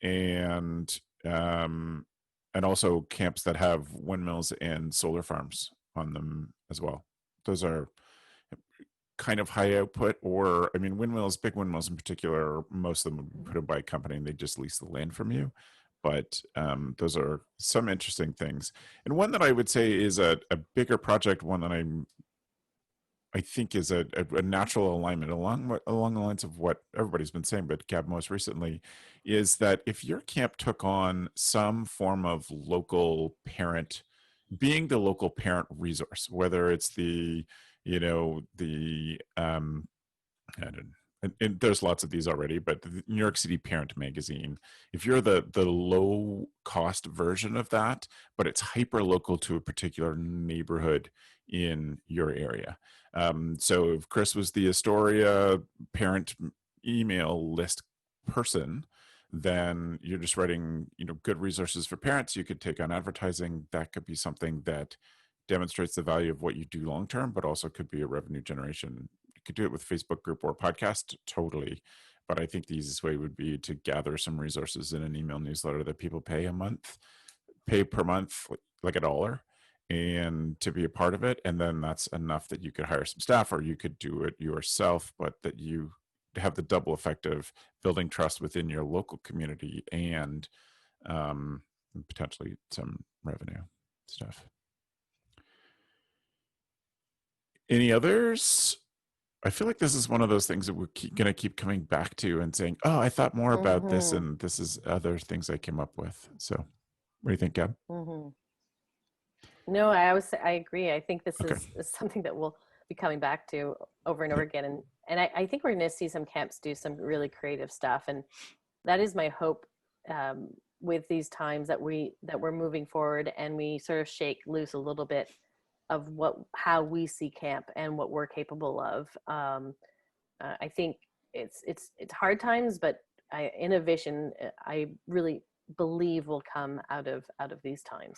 and also camps that have windmills and solar farms on them as well. Those are kind of high output, or I mean, windmills, big windmills in particular, most of them are put in by a company and they just lease the land from you. But those are some interesting things. And one that I would say is a bigger project, one that I think is a natural alignment along the lines of what everybody's been saying, but Gab most recently, is that if your camp took on some form of local parent, being the local parent resource, whether it's the, I don't, and there's lots of these already, but the New York City Parent Magazine, if you're the low cost version of that, but it's hyper local to a particular neighborhood in your area. So if Chris was the Astoria parent email list person, then you're just writing, good resources for parents. You could take on advertising. That could be something that demonstrates the value of what you do long term, but also could be a revenue generation. You could do it with Facebook group or podcast, totally. But I think the easiest way would be to gather some resources in an email newsletter that people pay per month, like $1, and to be a part of it. And then that's enough that you could hire some staff, or you could do it yourself, but that you have the double effect of building trust within your local community and potentially some revenue stuff. Any others? I feel like this is one of those things that we're going to keep coming back to and saying, oh, I thought more about this, and this is other things I came up with. So what do you think, Gab? No, I agree. I think this is something that we'll be coming back to over and over again. And I think we're going to see some camps do some really creative stuff. And that is my hope with these times that we're moving forward, and we sort of shake loose a little bit of how we see camp and what we're capable of. I think it's hard times, but innovation, I really believe, will come out of these times.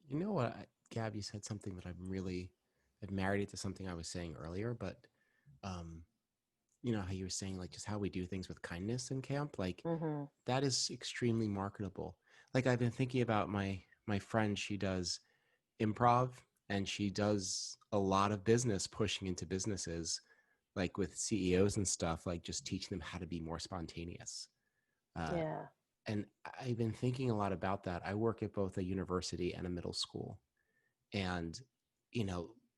You know what, Gab, you said something that I've married it to something I was saying earlier, but you know how you were saying, like, just how we do things with kindness in camp, like that is extremely marketable. Like, I've been thinking about my friend. She does improv, and she does a lot of business pushing into businesses, like with CEOs and stuff, like just teaching them how to be more spontaneous. And I've been thinking a lot about that. I work at both a university and a middle school. And,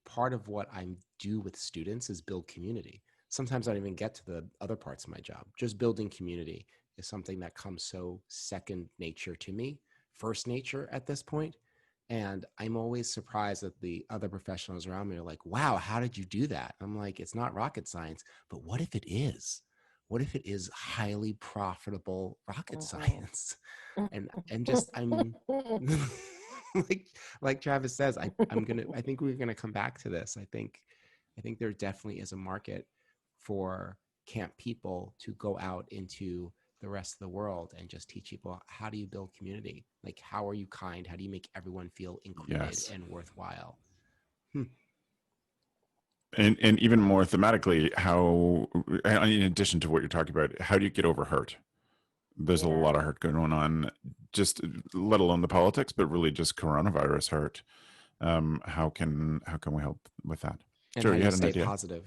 part of what I do with students is build community. Sometimes I don't even get to the other parts of my job. Just building community is something that comes so second nature to me, first nature at this point. And I'm always surprised that the other professionals around me are like, wow, how did you do that? I'm like, it's not rocket science, but what if it is? What if it is highly profitable rocket science? And I'm like Travis says, I think we're gonna come back to this. I think there definitely is a market for camp people to go out into the rest of the world and just teach people, how do you build community? Like, how are you kind? How do you make everyone feel included and worthwhile? And even more thematically, how, in addition to what you're talking about, how do you get over hurt? There's a lot of hurt going on, just let alone the politics, but really just coronavirus hurt. How can we help with that? And sure, how you had an stay idea. positive.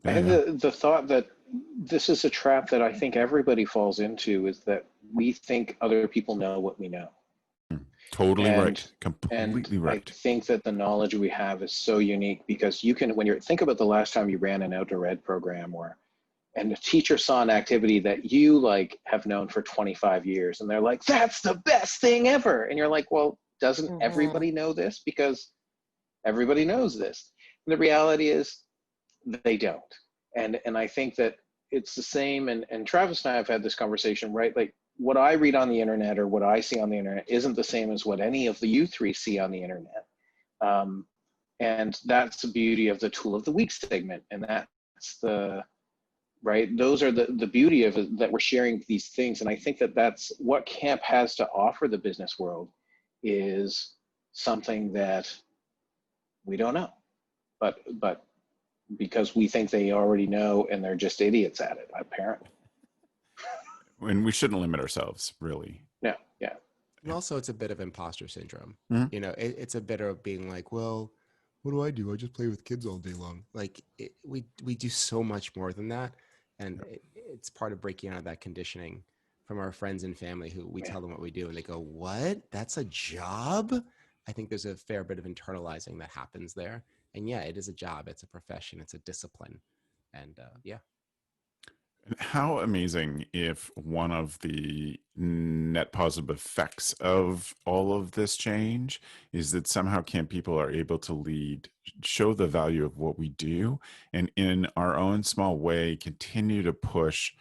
I had the thought that this is a trap that I think everybody falls into, is that we think other people know what we know. Totally right. Completely right. I think that the knowledge we have is so unique, because you can, when you think about the last time you ran an outdoor ed program, and the teacher saw an activity that you have known for 25 years, and they're like, that's the best thing ever. And you're like, well, doesn't everybody know this? Because everybody knows this. And the reality is they don't. And I think that it's the same. And Travis and I have had this conversation, right? Like, what I read on the internet or what I see on the internet isn't the same as what any of the you three see on the internet. And that's the beauty of the tool of the week segment. And that's right? Those are the beauty of it, that we're sharing these things. And I think that that's what camp has to offer the business world, is something that we don't know, but because we think they already know, and they're just idiots at it, apparently. And we shouldn't limit ourselves, really. No, yeah. And also, it's a bit of imposter syndrome. Mhm. You know, it's a bit of being like, well, what do? I just play with kids all day long. Like we do so much more than that, and it's part of breaking out of that conditioning from our friends and family who we Yeah. tell them what we do, and they go, "What? That's a job?" I think there's a fair bit of internalizing that happens there, and yeah, it is a job. It's a profession. It's a discipline, and yeah. How amazing if one of the net positive effects of all of this change is that somehow camp people are able to lead, show the value of what we do, and in our own small way continue to push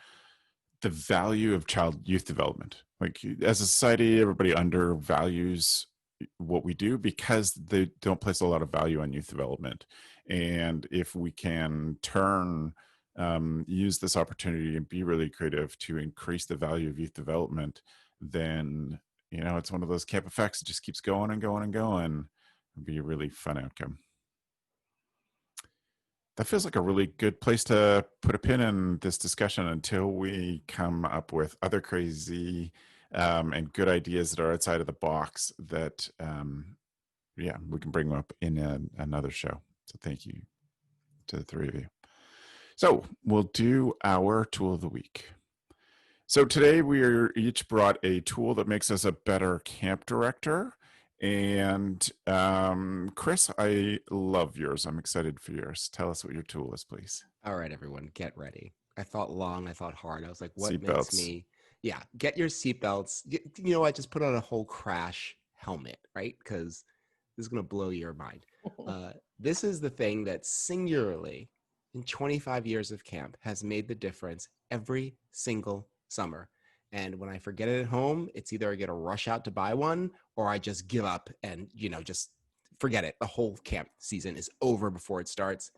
the value of youth development. Like, as a society, everybody undervalues what we do because they don't place a lot of value on youth development. And if we can use this opportunity and be really creative to increase the value of youth development, then, it's one of those camp effects. It just keeps going and going and going. It'd be a really fun outcome. That feels like a really good place to put a pin in this discussion until we come up with other crazy and good ideas that are outside of the box that, we can bring them up in another show. So thank you to the three of you. So we'll do our tool of the week. So today we are each brought a tool that makes us a better camp director. And Chris, I love yours. I'm excited for yours. Tell us what your tool is, please. All right, everyone, get ready. I thought long, I thought hard. I was like, what Seat makes belts. me? Yeah, get your seatbelts. You know what? Just put on a whole crash helmet, right? Because this is going to blow your mind. This is the thing that singularly in 25 years of camp has made the difference every single summer. And when I forget it at home, it's either I get a rush out to buy one or I just give up and, just forget it. The whole camp season is over before it starts.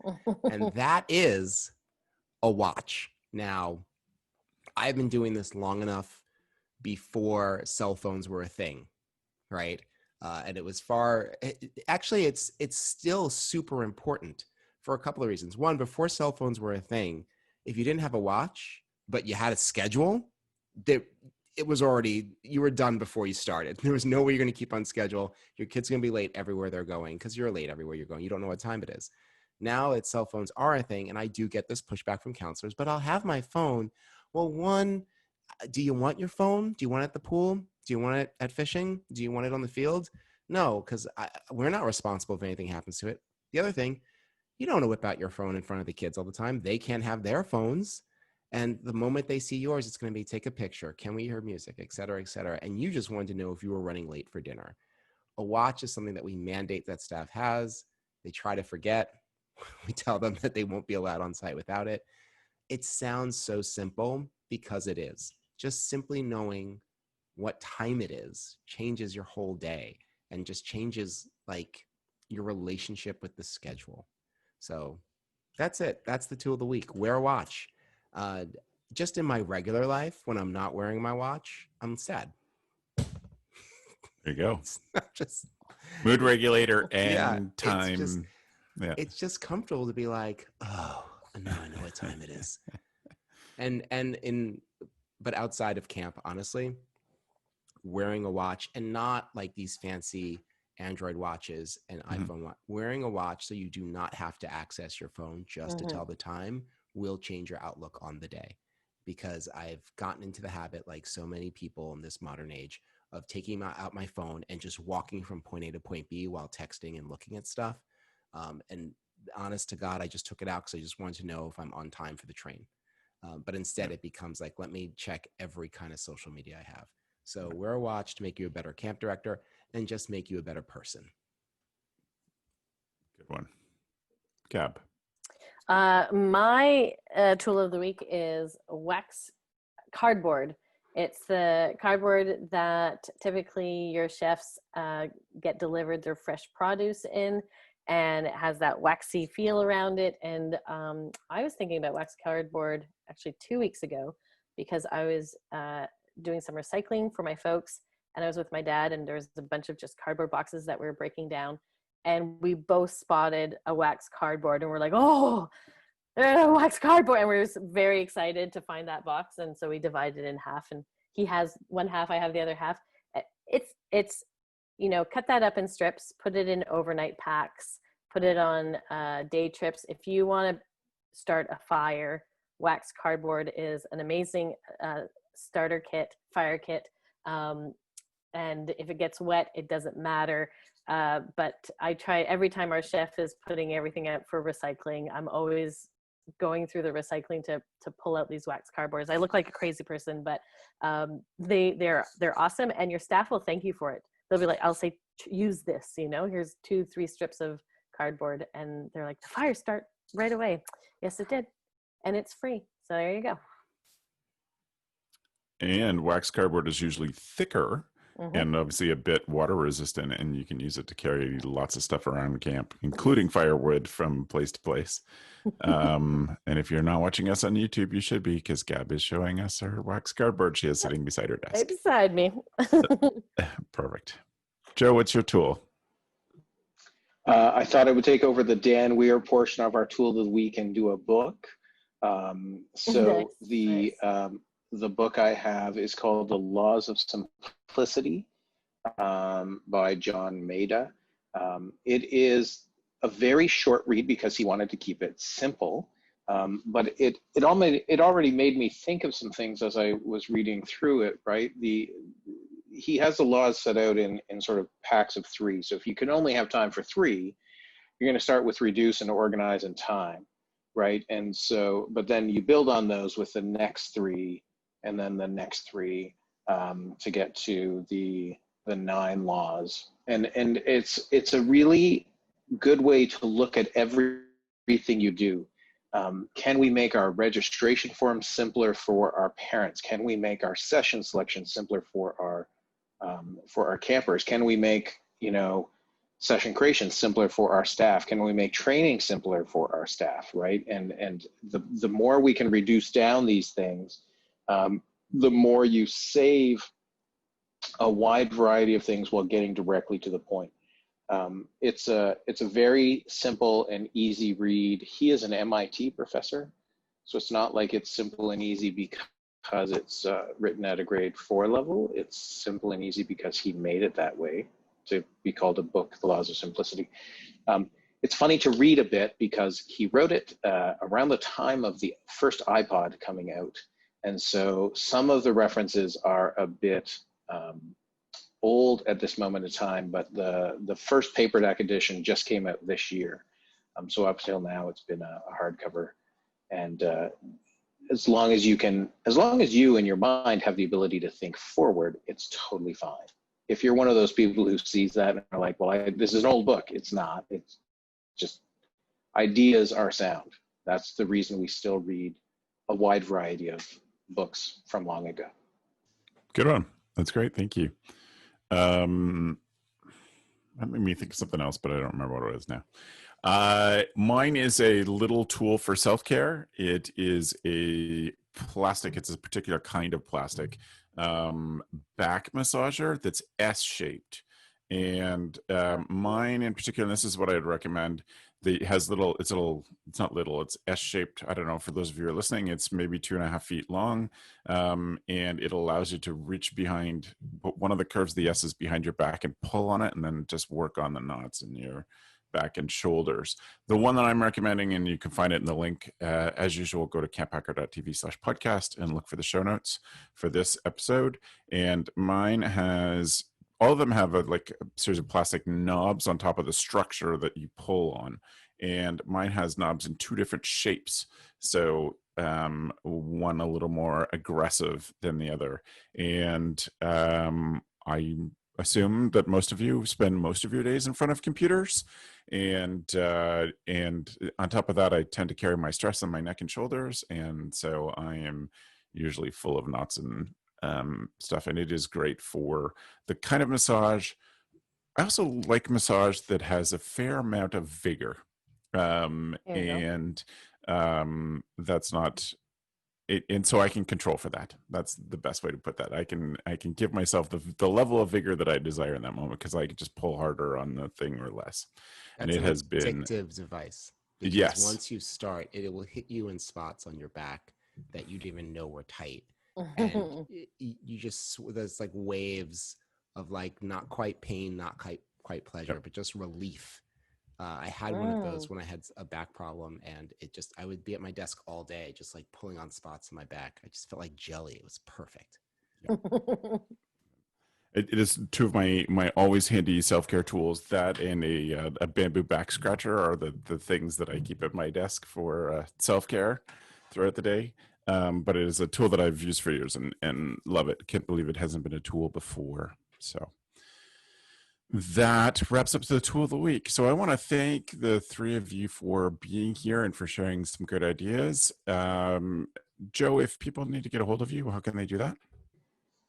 And that is a watch. Now, I've been doing this long enough before cell phones were a thing, right? And it was actually, it's still super important for a couple of reasons. One, before cell phones were a thing, if you didn't have a watch, but you had a schedule, it was already, you were done before you started. There was no way you're going to keep on schedule. Your kid's going to be late everywhere they're going because you're late everywhere you're going. You don't know what time it is. Now it's cell phones are a thing, and I do get this pushback from counselors, but I'll have my phone. Well, one, do you want your phone? Do you want it at the pool? Do you want it at fishing? Do you want it on the field? No, because we're not responsible if anything happens to it. The other thing, you don't want to whip out your phone in front of the kids all the time. They can't have their phones. And the moment they see yours, it's going to be take a picture. Can we hear music, et cetera, et cetera. And you just wanted to know if you were running late for dinner. A watch is something that we mandate that staff has. They try to forget. We tell them that they won't be allowed on site without it. It sounds so simple because it is. Just simply knowing what time it is changes your whole day and just changes like your relationship with the schedule. So that's it. That's the tool of the week. Wear a watch. Just in my regular life, when I'm not wearing my watch, I'm sad. There you go. It's not just Mood regulator and Yeah, time. it's just comfortable to be like, oh, now I know what time it is. But outside of camp, honestly, wearing a watch, and not like these fancy Android watches and iPhone watch, wearing a watch so you do not have to access your phone just to tell the time will change your outlook on the day. Because I've gotten into the habit, like so many people in this modern age, of taking out my phone and just walking from point A to point B while texting and looking at stuff. And honest to God, I just took it out because I just wanted to know if I'm on time for the train. But instead it becomes like, let me check every kind of social media I have. So wear a watch to make you a better camp director and just make you a better person. Good one. Gab. My tool of the week is wax cardboard. It's the cardboard that typically your chefs get delivered their fresh produce in, and it has that waxy feel around it. And I was thinking about wax cardboard actually 2 weeks ago because I was doing some recycling for my folks, and I was with my dad, and there's a bunch of just cardboard boxes that we were breaking down, and we both spotted a wax cardboard, and we're like, oh, wax cardboard. And we were very excited to find that box. And so we divided it in half, and he has one half, I have the other half. It's, you know, cut that up in strips, put it in overnight packs, put it on day trips. If you want to start a fire, wax cardboard is an amazing starter kit, fire kit. And if it gets wet, it doesn't matter. But I try, every time our chef is putting everything out for recycling, I'm always going through the recycling to pull out these wax cardboards. I look like a crazy person, but they're awesome, and your staff will thank you for it. They'll be like, I'll say, use this, you know, here's 2-3 strips of cardboard, and they're like, the fire start right away. Yes, it did. And it's free. So there you go. And wax cardboard is usually thicker Mm-hmm. and obviously a bit water resistant, and you can use it to carry lots of stuff around camp, including firewood from place to place. And if you're not watching us on YouTube, you should be, because Gab is showing us her wax cardboard she has sitting beside her desk. Right beside me. Perfect. Joe, what's your tool? I thought I would take over the Dan Weir portion of our tool of the week and do a book. So Nice. The book I have is called The Laws of Simplicity by John Maida. It is a very short read because he wanted to keep it simple, but it already made me think of some things as I was reading through it, right? He has the laws set out in sort of packs of 3. So if you can only have time for 3, you're going to start with reduce and organize and time, right? And so, but then you build on those with the next 3, and then the next 3 to get to the 9 laws. And it's a really good way to look at everything you do. Can we make our registration form simpler for our parents? Can we make our session selection simpler for our campers? Can we make, you know, session creation simpler for our staff? Can we make training simpler for our staff, right? And the more we can reduce down these things, the more you save a wide variety of things while getting directly to the point. It's a very simple and easy read. He is an MIT professor, so it's not like it's simple and easy because it's written at a grade 4 level. It's simple and easy because he made it that way to be called a book, The Laws of Simplicity. It's funny to read a bit because he wrote it around the time of the first iPod coming out. And so some of the references are a bit old at this moment in time, but the first paperback edition just came out this year. So up till now, it's been a hardcover. And as long as you in your mind have the ability to think forward, it's totally fine. If you're one of those people who sees that and are like, well, this is an old book, it's not. It's just ideas are sound. That's the reason we still read a wide variety of books from long ago. Good one. That's great. Thank you. That made me think of something else, but I don't remember what it is now. Mine is a little tool for self-care. It is a plastic. It's a particular kind of plastic back massager that's S-shaped. And mine in particular, and this is what I'd recommend, it has little, it's not little, it's S-shaped. I don't know, for those of you who are listening, it's maybe 2.5 feet long. And it allows you to reach behind, but one of the curves, the S is behind your back, and pull on it, and then just work on the knots in your back and shoulders. The one that I'm recommending, and you can find it in the link, as usual, go to camphacker.tv/podcast and look for the show notes for this episode. And mine has, all of them have a series of plastic knobs on top of the structure that you pull on. And mine has knobs in 2 different shapes. So one a little more aggressive than the other. And I assume that most of you spend most of your days in front of computers. And on top of that, I tend to carry my stress on my neck and shoulders. And so I am usually full of knots and stuff, and it is great for the kind of massage. I also like massage that has a fair amount of vigor, and that's not it, and so I can control for that. That's the best way to put that. I can give myself the level of vigor that I desire in that moment, because I can just pull harder on the thing or less. That's and it has been addictive device. because Yes. once you start, it will hit you in spots on your back that you didn't even know were tight, and you just, there's like waves of like not quite pain, not quite pleasure, Yep. but just relief. I had one of those when I had a back problem, and I would be at my desk all day, just like pulling on spots in my back. I just felt like jelly. It was perfect. It is two of my always handy self-care tools. That and a bamboo back scratcher are the things that I keep at my desk for self-care throughout the day. But it is a tool that I've used for years and love it. Can't believe it hasn't been a tool before. So that wraps up the tool of the week. So I want to thank the three of you for being here and for sharing some good ideas. Joe, if people need to get a hold of you, how can they do that?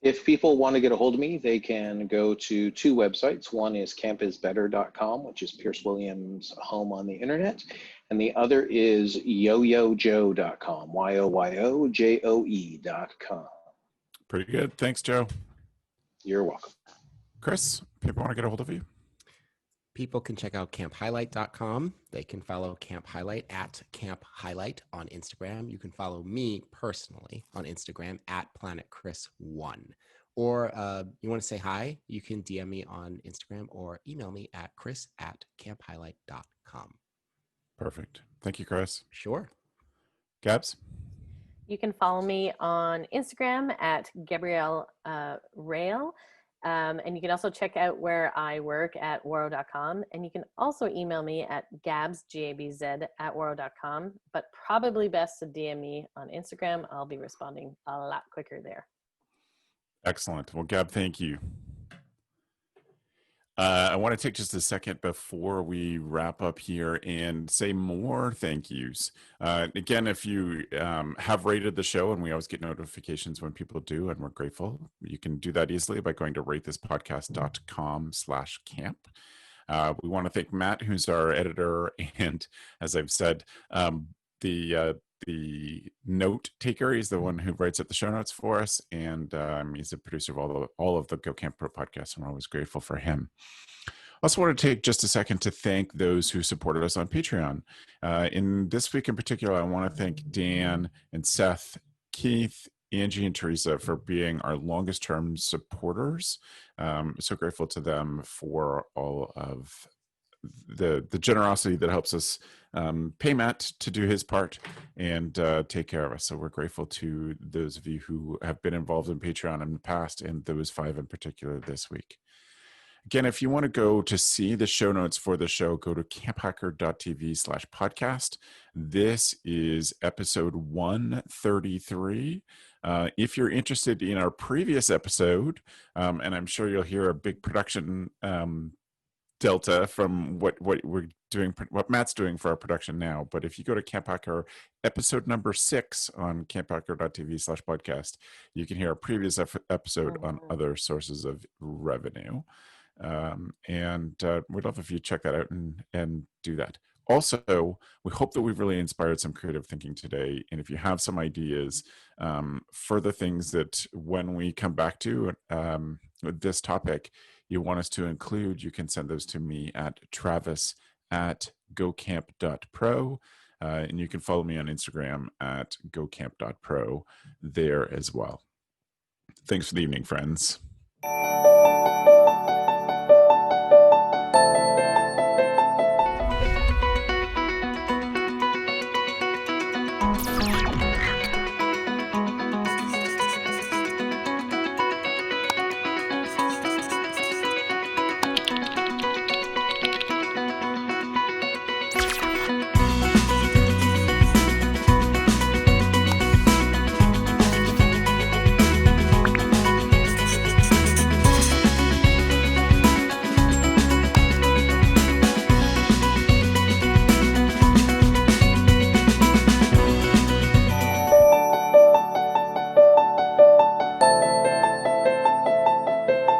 If people want to get a hold of me, they can go to two websites. One is campisbetter.com, which is Pierce Williams' home on the internet. And the other is yoyojoe.com, yoyojoe.com. Pretty good. Thanks, Joe. You're welcome. Chris, people want to get a hold of you? People can check out camphighlight.com. They can follow Camp Highlight at Camp Highlight on Instagram. You can follow me personally on Instagram at PlanetChris1. Or you want to say hi, you can DM me on Instagram or email me at chris@camphighlight.com. Perfect. Thank you, Chris. Sure. Gabz? You can follow me on Instagram at Gabrielle Rail. And you can also check out where I work at waro.com. And you can also email me at Gabz, G-A-B-Z, at waro.com. But probably best to DM me on Instagram. I'll be responding a lot quicker there. Excellent. Well, Gab, thank you. I want to take just a second before we wrap up here and say more thank yous. Again, if you have rated the show, and we always get notifications when people do, and we're grateful, you can do that easily by going to ratethispodcast.com/camp. We want to thank Matt, who's our editor, and as I've said, the note taker. He's the one who writes up the show notes for us, and he's a producer of all of the Go Camp Pro podcasts, and we're always grateful for him. I also want to take just a second to thank those who supported us on Patreon. In this week in particular, I want to thank Dan and Seth, Keith, Angie, and Teresa for being our longest term supporters. So grateful to them for all of the generosity that helps us pay Matt to do his part and take care of us. So we're grateful to those of you who have been involved in Patreon in the past, and those 5 in particular this week. Again, if you want to go to see the show notes for the show, go to camphacker.tv/podcast. This is episode 133. If you're interested in our previous episode, and I'm sure you'll hear a big production delta from what we're doing, what Matt's doing for our production now. But if you go to CampHacker episode number 6 on camphacker.tv/podcast, you can hear a previous episode on other sources of revenue. And we'd love if you check that out and do that. Also, we hope that we've really inspired some creative thinking today. And if you have some ideas for the things that when we come back to this topic, you want us to include, you can send those to me at travis@gocamp.pro. And you can follow me on Instagram at gocamp.pro there as well. Thanks for the evening, friends.